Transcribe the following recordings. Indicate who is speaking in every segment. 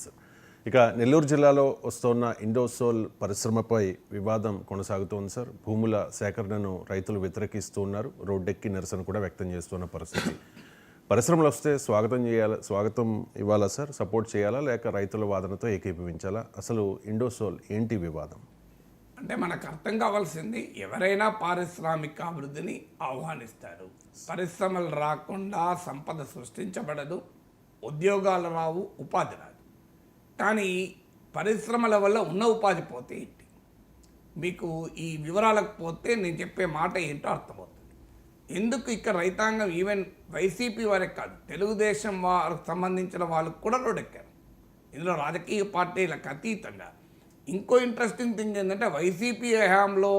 Speaker 1: Sir, ఇక నెల్లూరు జిల్లాలో వస్తున్న ఇండోసోల్ పరిశ్రమపై వివాదం కొనసాగుతోంది సార్. భూముల సేకరణను రైతులు వ్యతిరేకిస్తూ ఉన్నారు. రోడ్డెక్కి నిరసన కూడా వ్యక్తం చేస్తున్న పరిస్థితి. పరిశ్రమలు వస్తే స్వాగతం ఇవ్వాలా సార్, సపోర్ట్ చేయాలా, లేక రైతుల వాదనతో ఏకీభవించాలా? అసలు ఇండోసోల్ ఏంటి వివాదం?
Speaker 2: అంటే మనకు అర్థం కావాల్సింది, ఎవరైనా పారిశ్రామిక అభివృద్ధిని ఆహ్వానిస్తారు. పరిశ్రమలు రాకుండా సంపద సృష్టించబడదు, ఉద్యోగాలు రావు, ఉపాధి రాదు. కానీ పరిశ్రమల వల్ల ఉన్న ఉపాధి పోతే ఏంటి? మీకు ఈ వివరాలకు పోతే నేను చెప్పే మాట ఏంటో అర్థమవుతుంది. ఎందుకు ఇక్కడ రైతాంగం ఈవెన్ వైసీపీ వారే కాదు, తెలుగుదేశం వారికి సంబంధించిన వాళ్ళు కూడా రోడ్డెక్కారు. ఇందులో రాజకీయ పార్టీలకు అతీతంగా ఇంకో ఇంట్రెస్టింగ్ థింగ్ ఏంటంటే, వైసీపీ హయాంలో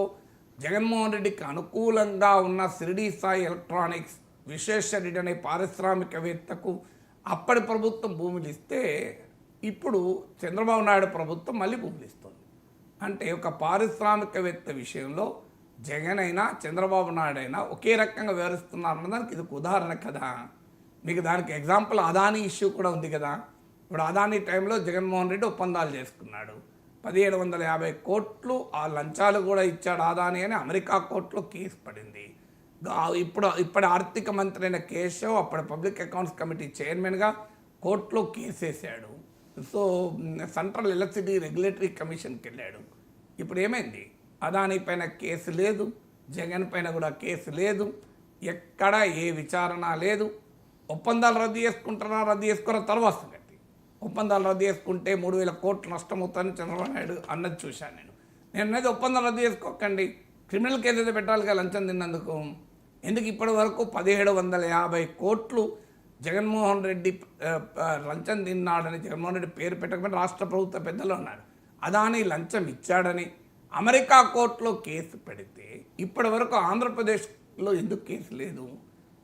Speaker 2: జగన్మోహన్ రెడ్డికి అనుకూలంగా ఉన్న షిరిడి సాయి ఎలక్ట్రానిక్స్ విశ్వేశ్వరరెడ్డి అనే పారిశ్రామికవేత్తకు అప్పటి ప్రభుత్వం భూములు ఇస్తే, ఇప్పుడు చంద్రబాబు నాయుడు ప్రభుత్వం మళ్ళీ భూములు ఇస్తుంది. అంటే ఒక పారిశ్రామికవేత్త విషయంలో జగన్ అయినా చంద్రబాబు నాయుడు అయినా ఒకే రకంగా వివరిస్తున్నారన్న దానికి ఇది ఒక ఉదాహరణ కదా. మీకు దానికి ఎగ్జాంపుల్ అదానీ ఇష్యూ కూడా ఉంది కదా. ఇప్పుడు అదానీ టైంలో జగన్మోహన్ రెడ్డి ఒప్పందాలు చేసుకున్నాడు. 1750 కోట్లు ఆ లంచాలు కూడా ఇచ్చాడు అదానీ అని అమెరికా కోర్టులో కేసు పడింది. ఇప్పటి ఆర్థిక మంత్రి అయిన కేశవ్ అప్పటి పబ్లిక్ అకౌంట్స్ కమిటీ చైర్మన్గా కోర్టులో కేసు వేసాడు. సో సెంట్రల్ ఎలక్ట్రిసిటీ రెగ్యులేటరీ కమిషన్కి వెళ్ళాడు. ఇప్పుడు ఏమైంది? అదానీ పైన కేసు లేదు, జగన్ పైన కూడా కేసు లేదు, ఎక్కడ ఏ విచారణ లేదు. ఒప్పందాలు రద్దు చేసుకోరా తర్వాత సంగతి. ఒప్పందాలు రద్దు చేసుకుంటే 3000 కోట్లు నష్టమవుతాయని చంద్రబాబు నాయుడు అన్నది చూశాను నేను అనేది. ఒప్పందాలు రద్దు చేసుకోకండి, క్రిమినల్ కేసు అయితే పెట్టాలిగా లంచం తిన్నందుకు. ఎందుకు ఇప్పటి వరకు 1750 కోట్లు జగన్మోహన్ రెడ్డి లంచం తిన్నాడని జగన్మోహన్ రెడ్డి పేరు పెట్టకపోతే రాష్ట్ర ప్రభుత్వ పెద్దలు ఉన్నారు. అదానీ లంచం ఇచ్చాడని అమెరికా కోర్టులో కేసు పెడితే ఇప్పటి వరకు ఆంధ్రప్రదేశ్లో ఎందుకు కేసు లేదు?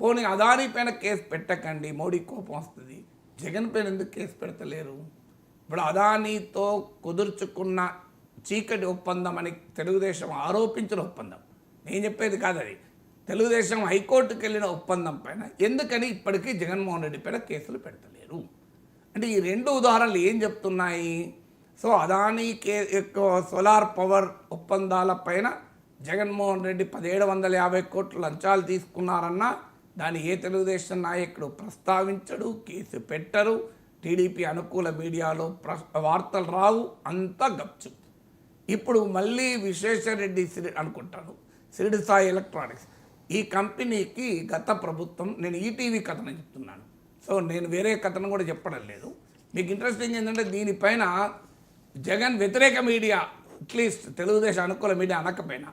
Speaker 2: పోనీ అదానీ పైన కేసు పెట్టకండి, మోడీ కోపం వస్తుంది. జగన్ పైన ఎందుకు కేసు పెడతలేరు? ఇప్పుడు అదానీతో కుదుర్చుకున్న చీకటి ఒప్పందం అని తెలుగుదేశం ఆరోపించిన ఒప్పందం, నేను చెప్పేది కాదు అది, తెలుగుదేశం హైకోర్టుకు వెళ్ళిన ఒప్పందం పైన ఎందుకని ఇప్పటికీ జగన్మోహన్ రెడ్డి పైన కేసులు పెడతలేరు? అంటే ఈ రెండు ఉదాహరణలు ఏం చెప్తున్నాయి? సో అదానీ సోలార్ పవర్ ఒప్పందాల పైన జగన్మోహన్ రెడ్డి 1750 కోట్లు లంచాలు తీసుకున్నారన్నా దాన్ని ఏ తెలుగుదేశం నాయకుడు ప్రస్తావించడు, కేసు పెట్టరు, టీడీపీ అనుకూల మీడియాలో వార్తలు రావు, అంతా గప్చు. ఇప్పుడు మళ్ళీ విశ్వేశ్వరరెడ్డి అనుకుంటాను షిరిడి సాయి ఎలక్ట్రానిక్స్ ఈ కంపెనీకి గత ప్రభుత్వం, నేను ఈటీవీ కథనం చెప్తున్నాను, సో నేను వేరే కథనం కూడా చెప్పడం లేదు. మీకు ఇంట్రెస్టింగ్ ఏంటంటే, దీనిపైన జగన్ వ్యతిరేక మీడియా, అట్లీస్ట్ తెలుగుదేశం అనుకూల మీడియా అనకపోయినా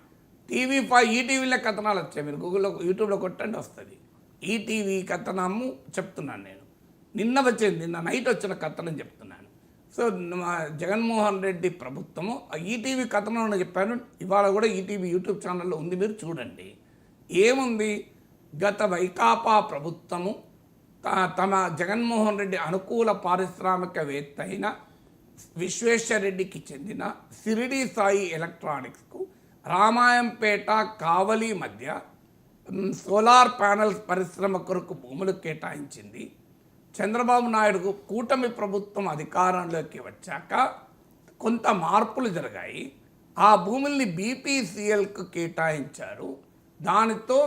Speaker 2: TV5 ఈటీవీలో కథనాలు వచ్చాయి. మీరు గూగుల్లో యూట్యూబ్లో కొట్టండి వస్తుంది. ఈటీవీ కథనము చెప్తున్నాను నేను. నిన్న నైట్ వచ్చిన కథనం చెప్తున్నాను. సో జగన్మోహన్ రెడ్డి ప్రభుత్వము ఈటీవీ కథనంలో చెప్పాను, ఇవాళ కూడా ఈటీవీ యూట్యూబ్ ఛానల్లో ఉంది, మీరు చూడండి. ఏముంది? గత వైకాపా ప్రభుత్వము తమ జగన్మోహన్ రెడ్డి అనుకూల పారిశ్రామికవేత్త అయిన విశ్వేశ్వరరెడ్డికి చెందిన షిరిడి సాయి ఎలక్ట్రానిక్స్కు రామాయంపేట కావలి మధ్య సోలార్ ప్యానల్స్ పరిశ్రమ కొరకు భూములు కేటాయించింది. చంద్రబాబు నాయుడుకు కూటమి ప్రభుత్వం అధికారంలోకి వచ్చాక కొంత మార్పులు జరిగాయి. ఆ భూముల్ని BPCLకు కేటాయించారు. దానితో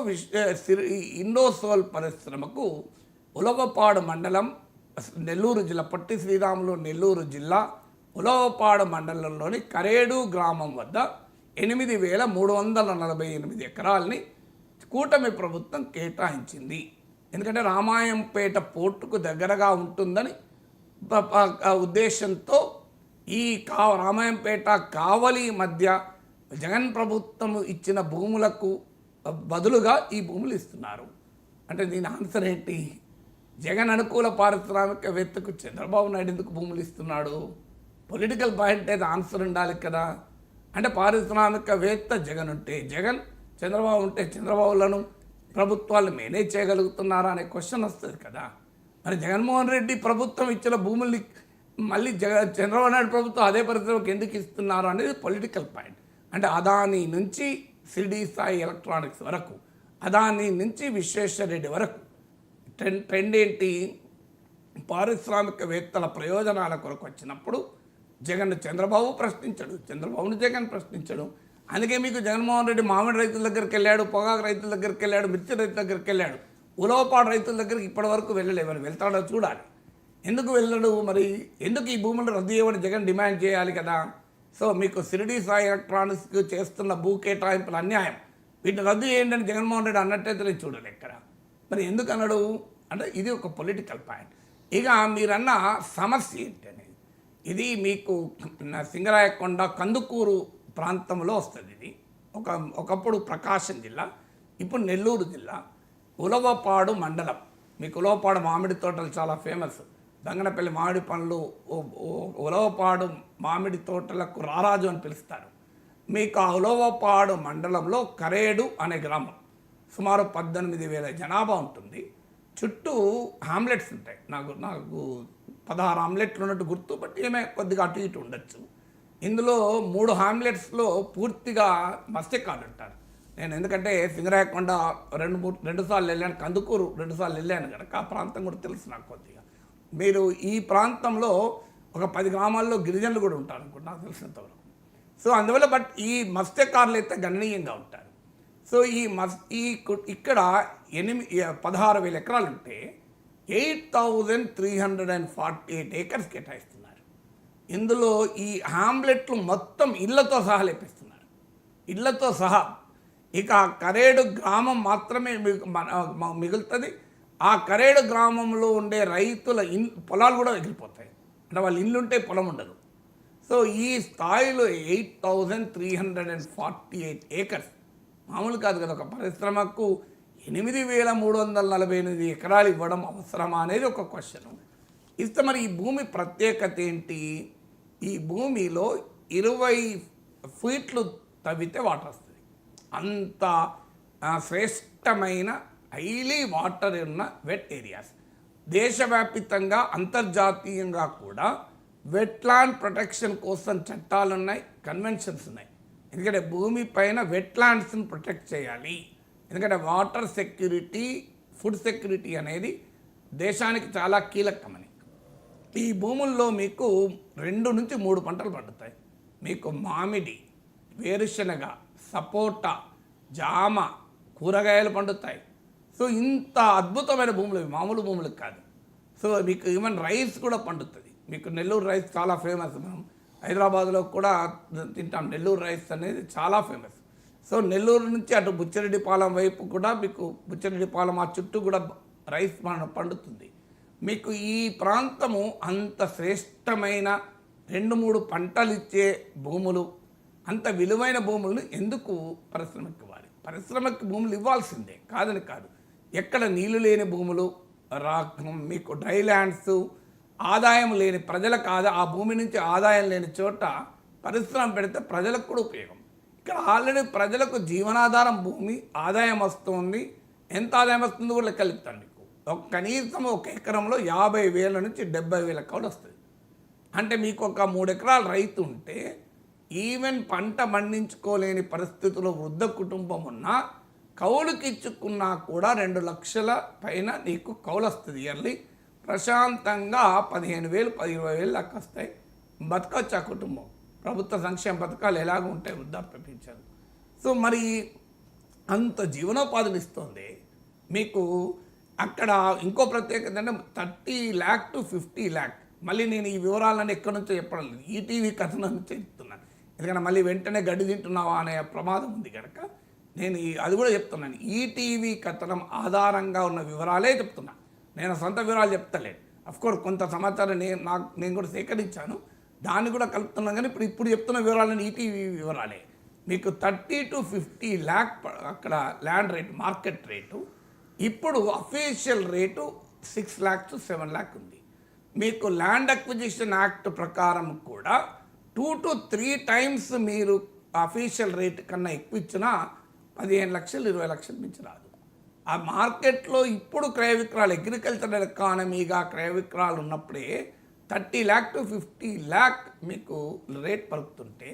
Speaker 2: ఇండోసోల్ పరిశ్రమకు ఉలవపాడు మండలం, నెల్లూరు జిల్లా, పొట్టి శ్రీరాములు నెల్లూరు జిల్లా ఉలవపాడు మండలంలోని కరేడు గ్రామం వద్ద 8,348 ఎకరాలని కూటమి ప్రభుత్వం కేటాయించింది. ఎందుకంటే రామాయంపేట పోర్టుకు దగ్గరగా ఉంటుందని ఉద్దేశంతో ఈ రామాయంపేట కావలి మధ్య జగన్ ప్రభుత్వం ఇచ్చిన భూములకు బదులుగా ఈ భూములు ఇస్తున్నారు. అంటే దీని ఆన్సర్ ఏంటి? జగన్ అనుకూల పారిశ్రామికవేత్తకు చంద్రబాబు నాయుడు ఎందుకు భూములు ఇస్తున్నాడు? పొలిటికల్ పాయింట్ అయితే ఆన్సర్ ఉండాలి కదా. అంటే పారిశ్రామికవేత్త జగన్ ఉంటే జగన్, చంద్రబాబు ఉంటే చంద్రబాబులను ప్రభుత్వాలు మేనేజ్ చేయగలుగుతున్నారా అనే క్వశ్చన్ వస్తుంది కదా. మరి జగన్మోహన్ రెడ్డి ప్రభుత్వం ఇచ్చిన భూముల్ని మళ్ళీ చంద్రబాబు నాయుడు ప్రభుత్వం అదే పరిశ్రమకు ఎందుకు ఇస్తున్నారు అనేది పొలిటికల్ పాయింట్. అంటే అదానీ నుంచి షిరిడి సాయి ఎలక్ట్రానిక్స్ వరకు, అదానీ నుంచి విశ్వేశ్వరరెడ్డి వరకు ట్రెండ్ ఏంటి? పారిశ్రామికవేత్తల ప్రయోజనాల కొరకు వచ్చినప్పుడు జగన్ చంద్రబాబు ప్రశ్నించడు, చంద్రబాబును జగన్ ప్రశ్నించడు. అందుకే మీకు జగన్మోహన్ రెడ్డి మామిడి రైతుల దగ్గరికి వెళ్ళాడు, పొగాకు రైతుల దగ్గరికి వెళ్ళాడు, మిర్చి రైతుల దగ్గరికి వెళ్ళాడు. ఉలవపాడు రైతుల దగ్గరికి ఇప్పటి వరకు వెళ్ళలేదు. మరి వెళ్తాడో చూడాలి. ఎందుకు వెళ్ళడు? మరి ఎందుకు ఈ భూములను రద్దు చేయమని జగన్ డిమాండ్ చేయాలి కదా. సో మీకు షిరిడి సాయి ఎలక్ట్రానిక్స్కి చేస్తున్న భూ కేటాయింపుల అన్యాయం, వీటిని రద్దు చేయండి అని జగన్మోహన్ రెడ్డి అన్నట్టయితే నేను చూడాలి ఎక్కడ. మరి ఎందుకు అన్నాడు అంటే ఇది ఒక పొలిటికల్ పాయింట్. ఇక మీరన్న సమస్య ఏంటనేది, ఇది మీకు సింగరాయకొండ కందుకూరు ప్రాంతంలో వస్తుంది. ఇది ఒకప్పుడు ప్రకాశం జిల్లా, ఇప్పుడు నెల్లూరు జిల్లా, ఉలవపాడు మండలం. మీకు ఉలవపాడు మామిడి తోటలు చాలా ఫేమస్. దంగనపల్లి మామిడి పండ్లు ఉలవపాడు మామిడి తోటలకు రారాజు అని పిలుస్తారు. మీకు ఆ ఉలవపాడు మండలంలో కరేడు అనే గ్రామం, సుమారు 18,000 జనాభా ఉంటుంది. చుట్టూ హామ్లెట్స్ ఉంటాయి. నాకు 16 హామ్లెట్లు ఉన్నట్టు గుర్తు, బట్ ఏమే కొద్దిగా అటు ఇటు ఉండొచ్చు. ఇందులో 3 హామ్లెట్స్లో పూర్తిగా మత్స్యకారులు ఉంటారు. నేను ఎందుకంటే సింగరాయకొండ 2 సార్లు వెళ్ళాను, కందుకూరు 2 సార్లు వెళ్ళాను కనుక ఆ ప్రాంతం కూడా తెలుసు నాకు కొద్దిగా. మీరు ఈ ప్రాంతంలో ఒక 10 గ్రామాల్లో గిరిజనులు కూడా ఉంటారు అనుకుంటా నాకు తెలిసినంతవరకు. సో అందువల్ల బట్ ఈ మత్స్యకారులు అయితే గణనీయంగా ఉంటారు. సో ఇక్కడ 16,000 ఎకరాలు ఉంటే 8,348 ఏకర్స్ కేటాయిస్తున్నారు. ఇందులో ఈ హామ్లెట్లు మొత్తం ఇళ్లతో సహా లేపిస్తున్నారు, ఇళ్లతో సహా. ఇక కరేడు గ్రామం మాత్రమే మిగులుతుంది. ఆ కరేడు గ్రామంలో ఉండే రైతుల పొలాలు కూడా ఎగిరిపోతాయి. అంటే వాళ్ళ ఇల్లుంటే పొలం ఉండదు. సో ఈ స్థాయిలో 8,348 ఏకర్స్ మామూలు కాదు కదా. ఒక పరిశ్రమకు 8,348 ఎకరాలు ఇవ్వడం అవసరమా అనేది ఒక క్వశ్చన్. ఇస్తే మరి ఈ భూమి ప్రత్యేకత ఏంటి? ఈ భూమిలో 20 ఫీట్లు తవ్వితే వాటర్ వస్తుంది. అంత శ్రేష్టమైన హైలీ వాటర్ ఉన్న వెట్ ఏరియాస్. దేశవ్యాప్తంగా అంతర్జాతీయంగా కూడా వెట్లాండ్ ప్రొటెక్షన్ కోసం చట్టాలు ఉన్నాయి, కన్వెన్షన్స్ ఉన్నాయి. ఎందుకంటే భూమి పైన వెట్లాండ్స్ని ప్రొటెక్ట్ చేయాలి. ఎందుకంటే వాటర్ సెక్యూరిటీ, ఫుడ్ సెక్యూరిటీ అనేది దేశానికి చాలా కీలకమని. ఈ భూముల్లో మీకు 2 నుంచి 3 పంటలు పండుతాయి. మీకు మామిడి, వేరుశనగ, సపోటా, జామ, కూరగాయలు పండుతాయి. సో ఇంత అద్భుతమైన భూములు, మామూలు భూములు కాదు. సో మీకు ఈవెన్ రైస్ కూడా పండుతుంది. మీకు నెల్లూరు రైస్ చాలా ఫేమస్. మనం హైదరాబాద్లో కూడా తింటాం. నెల్లూరు రైస్ అనేది చాలా ఫేమస్. సో నెల్లూరు నుంచి అటు బుచ్చిరెడ్డిపాలెం వైపు కూడా మీకు బుచ్చిరెడ్డిపాలెం ఆ చుట్టూ కూడా రైస్ పండుతుంది. మీకు ఈ ప్రాంతము అంత శ్రేష్టమైన 2-3 పంటలు ఇచ్చే భూములు, అంత విలువైన భూములను ఎందుకు పరిశ్రమకి ఇవ్వాలి? పరిశ్రమకి భూములు ఇవ్వాల్సిందే, కాదని కాదు. ఎక్కడ నీళ్లు లేని భూములు, మీకు డ్రై ల్యాండ్స్, ఆదాయం లేని ప్రజలకు ఆ భూమి నుంచి ఆదాయం లేని చోట పరిశ్రమ పెడితే ప్రజలకు కూడా ఉపయోగం. ఇక్కడ ఆల్రెడీ ప్రజలకు జీవనాధారం భూమి, ఆదాయం వస్తుంది. ఎంత ఆదాయం వస్తుందో కూడా లెక్కలుపుతాను మీకు. కనీసం ఒక ఎకరంలో 50,000 నుంచి 70,000 కౌలు వస్తుంది. అంటే మీకు ఒక 3 ఎకరాల రైతు ఉంటే ఈవెన్ పంట పండించుకోలేని పరిస్థితుల్లో వృద్ధ కుటుంబం ఉన్నా కౌలుకి ఇచ్చుకున్నా కూడా 2 లక్షల పైన నీకు కౌలు వస్తుంది ఇయర్లీ. ప్రశాంతంగా 15,000, 20,000 దాకా వస్తాయి. బతకవచ్చు ఆ కుటుంబం. ప్రభుత్వ సంక్షేమ పథకాలు ఎలాగ ఉంటాయి, వృద్ధాప్య పింఛను. సో మరి అంత జీవనోపాధిని ఇస్తుంది మీకు. అక్కడ ఇంకో ప్రత్యేకత అంటే 30 lakh to 50 lakh. మళ్ళీ నేను ఈ వివరాలన్నీ ఎక్కడి నుంచో చెప్పడం లేదు, ఈటీవీ కథనం నుంచే చెప్తున్నాను. ఎందుకంటే మళ్ళీ వెంటనే గడ్డి తింటున్నావా అనే ప్రమాదం ఉంది కనుక నేను అది కూడా చెప్తున్నాను. ఈటీవీ కథనం ఆధారంగా ఉన్న వివరాలే చెప్తున్నా, నేను సొంత వివరాలు చెప్తలేను. అఫ్కోర్స్ కొంత సమాచారం నేను కూడా సేకరించాను, దాన్ని కూడా కలుపుతున్నాను. కానీ ఇప్పుడు చెప్తున్న వివరాలని ఈటీవీ వివరాలే. మీకు 30 to 50 lakh అక్కడ ల్యాండ్ రేటు, మార్కెట్ రేటు. ఇప్పుడు official rate 6 lakh to 7 lakh ఉంది. మీకు ల్యాండ్ అక్విజిషన్ యాక్ట్ ప్రకారం కూడా 2 to 3 times మీరు అఫీషియల్ రేట్ కన్నా ఎక్కువ ఇచ్చినా 15 లక్షలు 20 లక్షలు మించి రాదు. ఆ మార్కెట్లో ఇప్పుడు క్రయ విక్రయాలు, అగ్రికల్చరల్ ఎకానమీగా క్రయ విక్రయాలు ఉన్నప్పుడే 30 lakh to 50 lakh మీకు రేట్ పలుకుతుంటే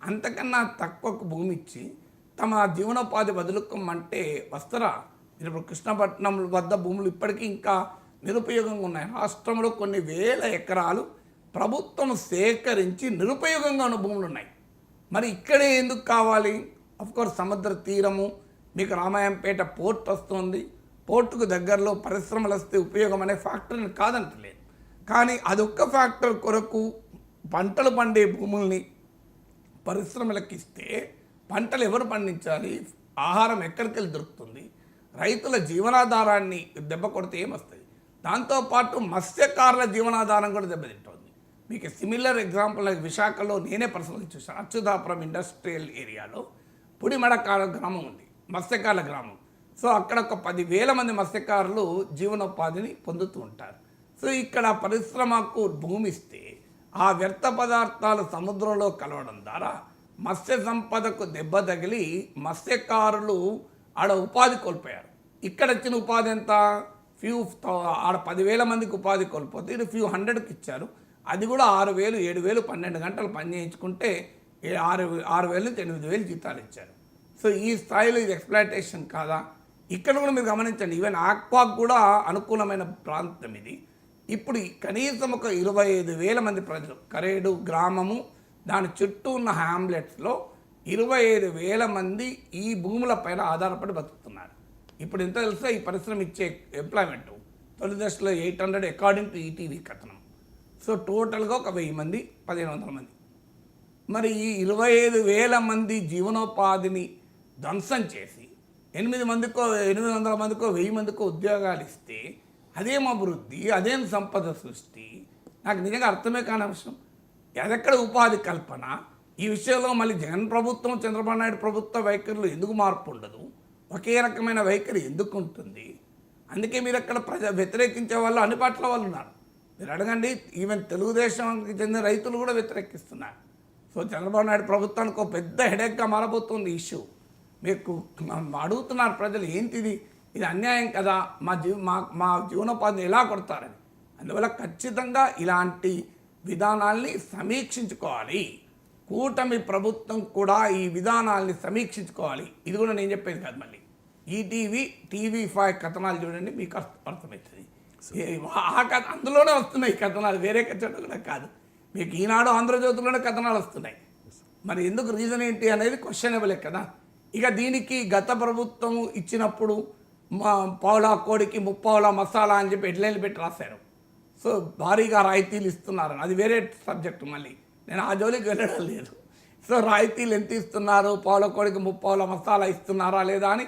Speaker 2: అంతకన్నా తక్కువకు భూమి ఇచ్చి తమ జీవనోపాధి వదులుకోమంటే వస్తారా? ఇప్పుడు కృష్ణపట్నం వద్ద భూములు ఇప్పటికీ ఇంకా నిరుపయోగంగా ఉన్నాయి. రాష్ట్రంలో కొన్ని వేల ఎకరాలు ప్రభుత్వం సేకరించి నిరుపయోగంగా ఉన్న భూములు ఉన్నాయి. మరి ఇక్కడే ఎందుకు కావాలి? అఫ్కోర్స్ సముద్ర తీరము, మీకు రామాయంపేట పోర్ట్ వస్తుంది, పోర్టుకు దగ్గరలో పరిశ్రమలు వస్తే ఉపయోగం అనే ఫ్యాక్టర్ని కాదంటలేదు. కానీ అదొక్క ఫ్యాక్టర్ కొరకు పంటలు పండే భూముల్ని పరిశ్రమలకు ఇస్తే పంటలు ఎవరు పండించాలి? ఆహారం ఎక్కడికి వెళ్ళి దొరుకుతుంది? రైతుల జీవనాధారాన్ని దెబ్బ కొడితే ఏమొస్తుంది? దాంతోపాటు మత్స్యకారుల జీవనాధారం కూడా దెబ్బతింటుంది. మీకు సిమిలర్ ఎగ్జాంపుల్ విశాఖలో నేనే పర్సనల్ చూసాను. అచ్యుతాపురం ఇండస్ట్రియల్ ఏరియాలో పుడిమడకాల గ్రామం ఉంది, మత్స్యకారుల గ్రామం. సో అక్కడ ఒక 10,000 మంది మత్స్యకారులు జీవనోపాధిని పొందుతూ ఉంటారు. సో ఇక్కడ పరిశ్రమకు భూమి ఇస్తే ఆ వ్యర్థ పదార్థాలు సముద్రంలో కలవడం ద్వారా మత్స్య సంపదకు దెబ్బ తగిలి మత్స్యకారులు ఆడ ఉపాధి కోల్పోయారు. ఇక్కడ వచ్చిన ఉపాధి ఎంత? ఆడ 10,000 మందికి ఉపాధి కోల్పోతే ఇది ఫ్యూ హండ్రెడ్కి ఇచ్చారు. అది కూడా 6,000, 7,000, 12 గంటలు పని చేయించుకుంటే 6,000 నుంచి 8,000 జీతాలు ఇచ్చారు. సో ఈ స్థాయిలో ఇది ఎక్స్ప్లాయిటేషన్ కాదా? ఇక్కడ కూడా మీరు గమనించండి, ఈవెన్ ఆక్వాకు కూడా అనుకూలమైన ప్రాంతం ఇది. ఇప్పుడు కనీసం ఒక 25,000 మంది ప్రజలు, కరేడు గ్రామము దాని చుట్టూ ఉన్న హ్యామ్లెట్స్లో 25,000 మంది ఈ భూముల పైన ఆధారపడి బతుకుతున్నారు. ఇప్పుడు ఎంత తెలుసా ఈ పరిశ్రమ ఇచ్చే ఎంప్లాయ్మెంట్? తొలి దశలో 800 అకార్డింగ్ టు ఈటీవీ కథనం. సో టోటల్గా ఒక 1000 మంది, 1,500 మంది. మరి ఈ 25,000 మంది జీవనోపాధిని ధ్వంసం చేసి 800 మందికో 1000 మందికో ఉద్యోగాలు ఇస్తే అదేం అభివృద్ధి, అదేం సంపద సృష్టి? నాకు నిజంగా అర్థమే కాని అంశం. అదెక్కడ ఉపాధి కల్పన? ఈ విషయంలో మళ్ళీ జగన్ ప్రభుత్వం, చంద్రబాబు నాయుడు ప్రభుత్వ వైఖరిలో ఎందుకు మార్పు ఉండదు? ఒకే రకమైన వైఖరి ఎందుకు ఉంటుంది? అందుకే మీరు అక్కడ వ్యతిరేకించే వాళ్ళు అన్ని పార్టీల వాళ్ళు ఉన్నారు. మీరు అడగండి, ఈవెన్ తెలుగుదేశానికి చెందిన రైతులు కూడా వ్యతిరేకిస్తున్నారు. సో చంద్రబాబు నాయుడు ప్రభుత్వానికి ఒక పెద్ద హెడేక్గా మారబోతుంది ఇష్యూ. మీకు అడుగుతున్నారు ప్రజలు, ఏంటిది, ఇది అన్యాయం కదా, మా జీవనోపాధిని ఎలా కొడతారని. అందువల్ల ఖచ్చితంగా ఇలాంటి విధానాల్ని సమీక్షించుకోవాలి. కూటమి ప్రభుత్వం కూడా ఈ విధానాల్ని సమీక్షించుకోవాలి. ఇది కూడా నేను చెప్పేది కాదు. మళ్ళీ ఈటీవీ, TV5 కథనాలు చూడండి, మీకు అర్థమవుతుంది. అందులోనే వస్తున్నాయి కథనాలు, వేరే కథనాలు కూడా కాదు. మీకు ఈనాడు, ఆంధ్రజ్యోతిలోనే కథనాలు వస్తున్నాయి. మరి ఎందుకు, రీజన్ ఏంటి అనేది క్వశ్చనబులే కదా. ఇక దీనికి గత ప్రభుత్వం ఇచ్చినప్పుడు పావులా కోడికి 30 మసాలా అని చెప్పి హెడ్లైన్లు పెట్టి రాశారు. సో భారీగా రాయితీలు ఇస్తున్నారు, అది వేరే సబ్జెక్టు. మళ్ళీ నేను ఆ జోలికి వెళ్ళడం లేదు. సో రాయితీలు ఎంత ఇస్తున్నారు, పావుల కోడికి 30 మసాలా ఇస్తున్నారా లేదా అని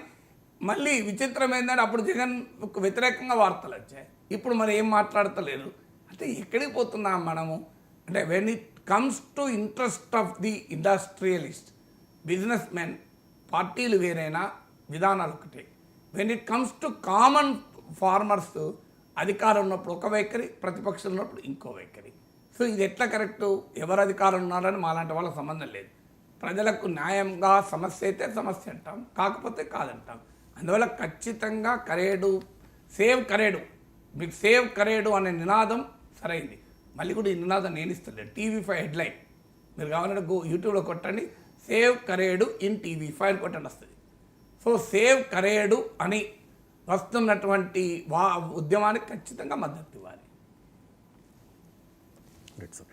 Speaker 2: మళ్ళీ విచిత్రం ఏంటంటే అప్పుడు జగన్ వ్యతిరేకంగా వార్తలు వచ్చాయి. ఇప్పుడు మరి ఏం మాట్లాడతలేదు. అంటే ఎక్కడికి పోతున్నాం మనము? అంటే when it comes to interest of the industrialist, business men, పార్టీలు వేరైనా విధానాలు ఒకటే. When it comes to common farmers, అధికారం ఉన్నప్పుడు ఒక వైఖరి, ప్రతిపక్షం ఉన్నప్పుడు ఇంకో వైఖరి. సో ఇది ఎట్లా కరెక్టు? ఎవరు అధికారం ఉన్నారని మాలాంటి వాళ్ళకి సంబంధం లేదు. ప్రజలకు న్యాయంగా సమస్య అయితే సమస్య అంటాం, కాకపోతే కాదంటాం. అందువల్ల ఖచ్చితంగా కరేడు, సేవ్ కరేడు, మీకు సేవ్ కరేడు అనే నినాదం సరైంది. మళ్ళీ కూడా ఈ నినాదం నేను ఇస్తాను. TV5 హెడ్లైన్ మీరు కావాలంటే యూట్యూబ్లో కొట్టండి, సేవ్ కరేడు ఇన్ TV5 అని కొట్టండి, వస్తుంది. సో సేవ్ కరేడు అని వస్తున్నటువంటి ఉద్యమానికి ఖచ్చితంగా మద్దతు ఇవ్వాలి.
Speaker 1: Right sir.